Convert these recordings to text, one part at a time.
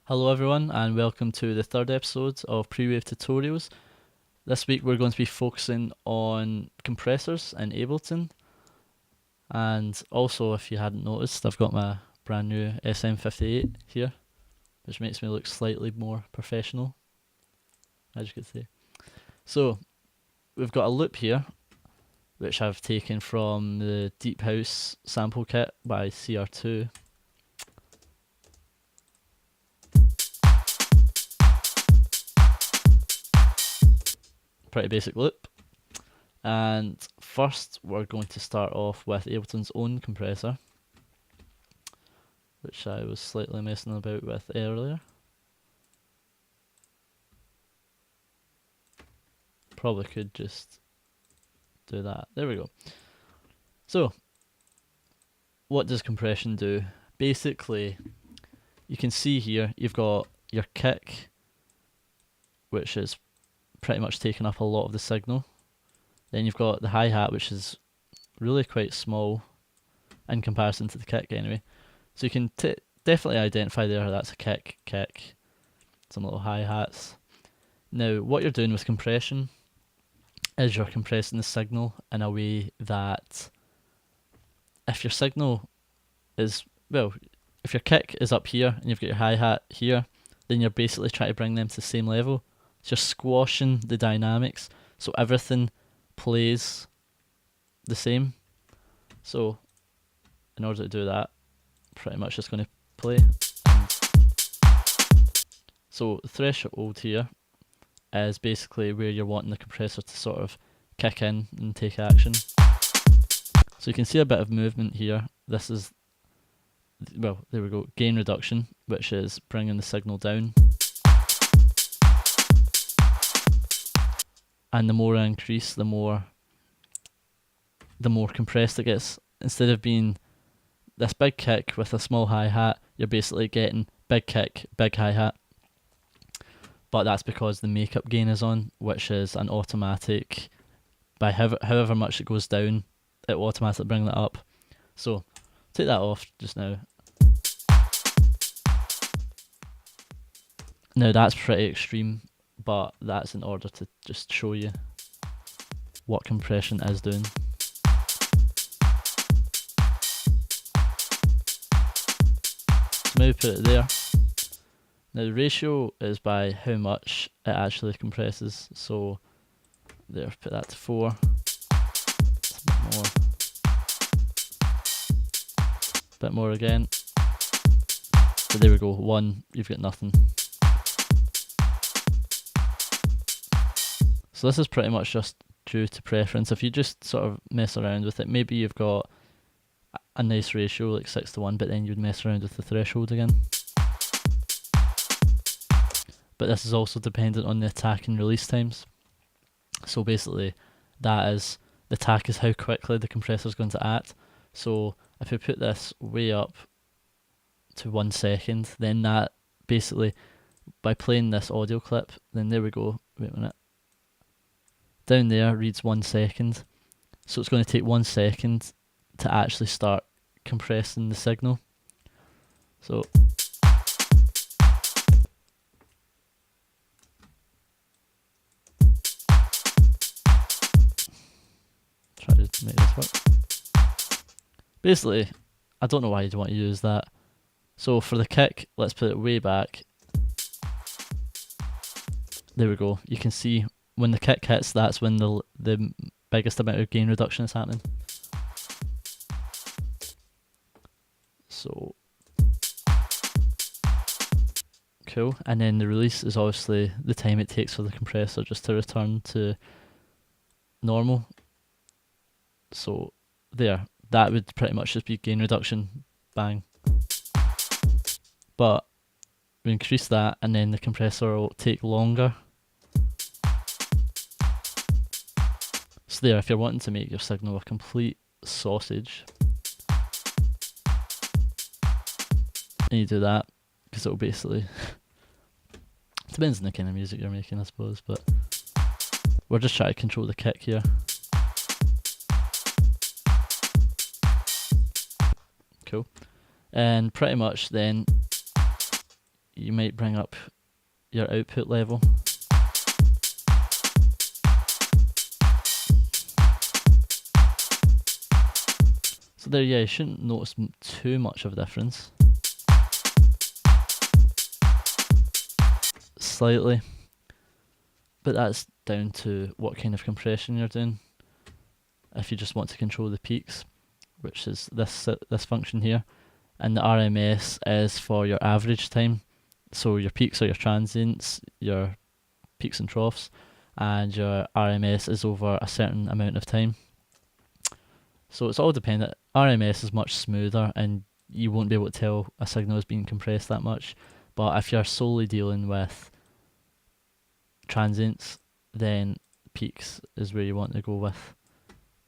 Hello everyone and welcome to the third episode of Prewave tutorials. This week we're going to be focusing on compressors in Ableton, and also, if you hadn't noticed, I've got my brand new SM58 here, which makes me look slightly more professional, as you could see. So we've got a loop here which I've taken from the Deep House sample kit by CR2. Pretty basic loop. And first we're going to start off with Ableton's own compressor, which I was slightly messing about with earlier. Probably could just do that. There we go. So, what does compression do? Basically, you can see here you've got your kick, which is pretty much taking up a lot of the signal. Then you've got the hi-hat, which is really quite small in comparison to the kick anyway. So you can definitely identify there that's a kick, some little hi-hats. Now, what you're doing with compression is you're compressing the signal in a way that if your signal is, well, if your kick is up here and you've got your hi-hat here, then you're basically trying to bring them to the same level. So you're squashing the dynamics, so everything plays the same. So in order to do that, pretty much just going to play. So the threshold here is basically where you're wanting the compressor to sort of kick in and take action. So you can see a bit of movement here. This is, well, there we go, gain reduction, which is bringing the signal down. And the more I increase, the more compressed it gets. Instead of being this big kick with a small hi-hat, you're basically getting big kick, big hi-hat. But that's because the makeup gain is on, which is an automatic, by however much it goes down, it will automatically bring that up. So take that off just now. Now that's pretty extreme, but that's in order to just show you what compression is doing. So maybe put it there. Now the ratio is by how much it actually compresses, so there, put that to 4. It's a bit more. Bit more again. So there we go, 1, you've got nothing. So this is pretty much just due to preference. If you just sort of mess around with it, maybe you've got a nice ratio like 6:1, but then you'd mess around with the threshold again. But this is also dependent on the attack and release times. So basically, that is, the attack is how quickly the compressor is going to act. So if we put this way up to 1 second, then that basically, by playing this audio clip, then there we go, wait a minute. Down there reads 1 second. So it's going to take 1 second to actually start compressing the signal. So try to make this work. Basically, I don't know why you'd want to use that. So for the kick, let's put it way back. There we go. You can see when the kick hits, that's when the biggest amount of gain reduction is happening. So cool. And then the release is obviously the time it takes for the compressor just to return to normal. So there, that would pretty much just be gain reduction, bang. But we increase that and then the compressor will take longer. So there, if you're wanting to make your signal a complete sausage, and you do that, because it'll basically depends on the kind of music you're making, I suppose, but we're just trying to control the kick here. Cool. And pretty much then you might bring up your output level. So there, yeah, you shouldn't notice too much of a difference. Slightly, but that's down to what kind of compression you're doing. If you just want to control the peaks, which is this function here, and the RMS is for your average time. So your peaks are your transients, your peaks and troughs, and your RMS is over a certain amount of time. So it's all dependent. RMS is much smoother and you won't be able to tell a signal is being compressed that much. But if you're solely dealing with transients, then peaks is where you want to go with,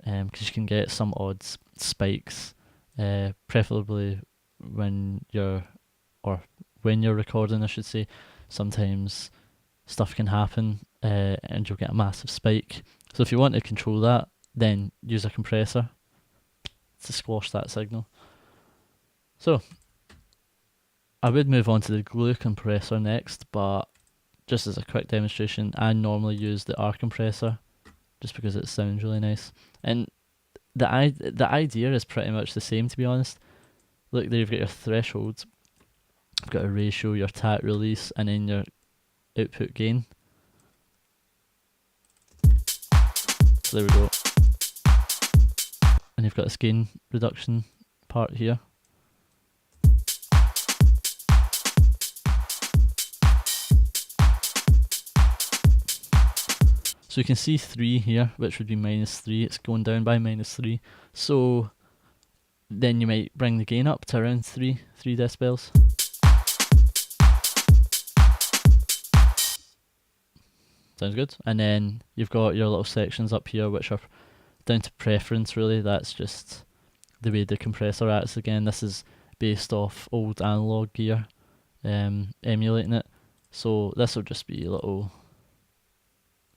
because you can get some odd spikes, preferably when you're recording, I should say. Sometimes stuff can happen and you'll get a massive spike. So if you want to control that, then use a compressor to squash that signal. So I would move on to the glue compressor next, but just as a quick demonstration, I normally use the R compressor just because it sounds really nice. And the idea is pretty much the same, to be honest. Look, there you've got your thresholds, you've got a ratio, your tat release, and then your output gain. So there we go. And you've got this gain reduction part here. So you can see 3 here, which would be -3. It's going down by -3. So then you might bring the gain up to around 3 decibels. Sounds good. And then you've got your little sections up here, which are down to preference, really. That's just the way the compressor acts. Again, this is based off old analog gear, emulating it. So this will just be a little,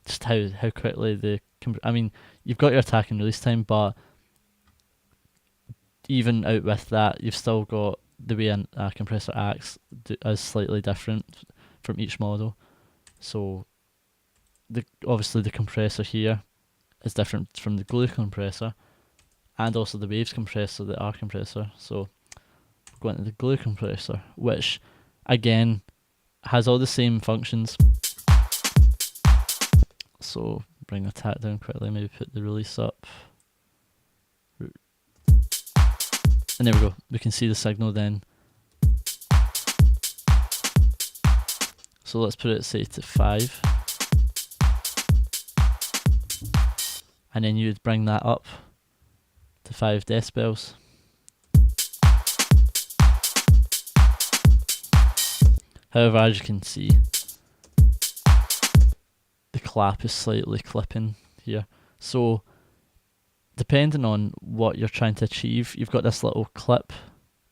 just how quickly I mean, you've got your attack and release time, but even out with that, you've still got the way a compressor acts is slightly different from each model. So obviously the compressor here is different from the glue compressor, and also the waves compressor, the R compressor. So we're going to the glue compressor, which again has all the same functions. So bring the tat down quickly, maybe put the release up. And there we go, we can see the signal then. So let's put it, say, to 5. And then you would bring that up to 5 decibels. However, as you can see, the clap is slightly clipping here. So depending on what you're trying to achieve, you've got this little clip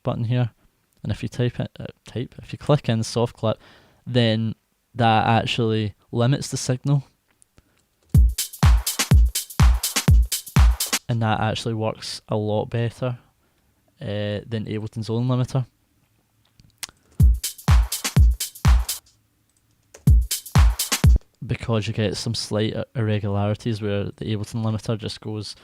button here, and if you if you click in soft clip, then that actually limits the signal, and that actually works a lot better than Ableton's own limiter. Because you get some slight irregularities where the Ableton limiter just goes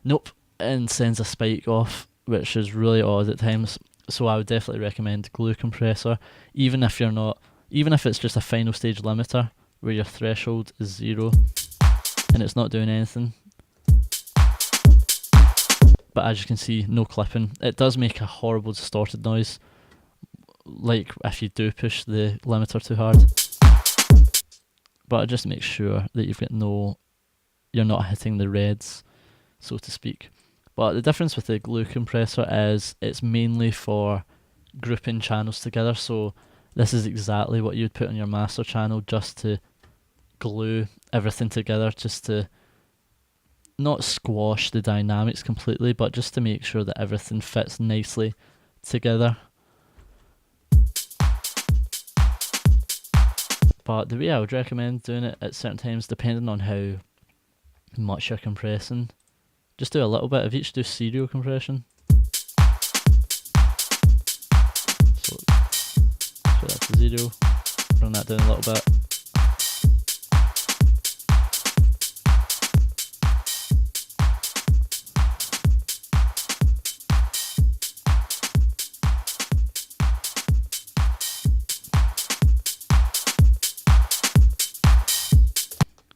nope and sends a spike off, which is really odd at times. So I would definitely recommend glue compressor, even if it's just a final stage limiter where your threshold is 0 and it's not doing anything. But as you can see, no clipping. It does make a horrible distorted noise, like if you do push the limiter too hard. But just make sure that you're not hitting the reds, so to speak. But the difference with the glue compressor is it's mainly for grouping channels together. So this is exactly what you'd put on your master channel, just to glue everything together, just to not squash the dynamics completely, but just to make sure that everything fits nicely together. But the way I would recommend doing it at certain times, depending on how much you're compressing, just do a little bit of each. Do serial compression. So that to 0. Bring that down a little bit.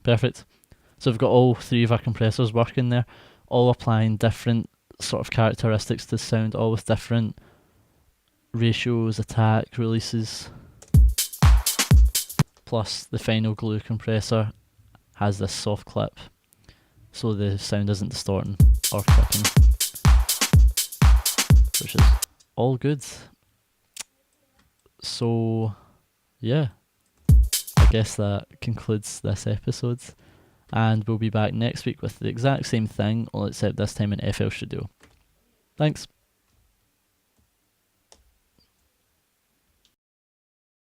Perfect. So we've got all three of our compressors working there, all applying different sort of characteristics to sound, all with different ratios, attack, releases. Plus the final glue compressor has this soft clip, so the sound isn't distorting or clicking, which is all good. So yeah, I guess that concludes this episode, and we'll be back next week with the exact same thing, except this time in FL Studio. Thanks.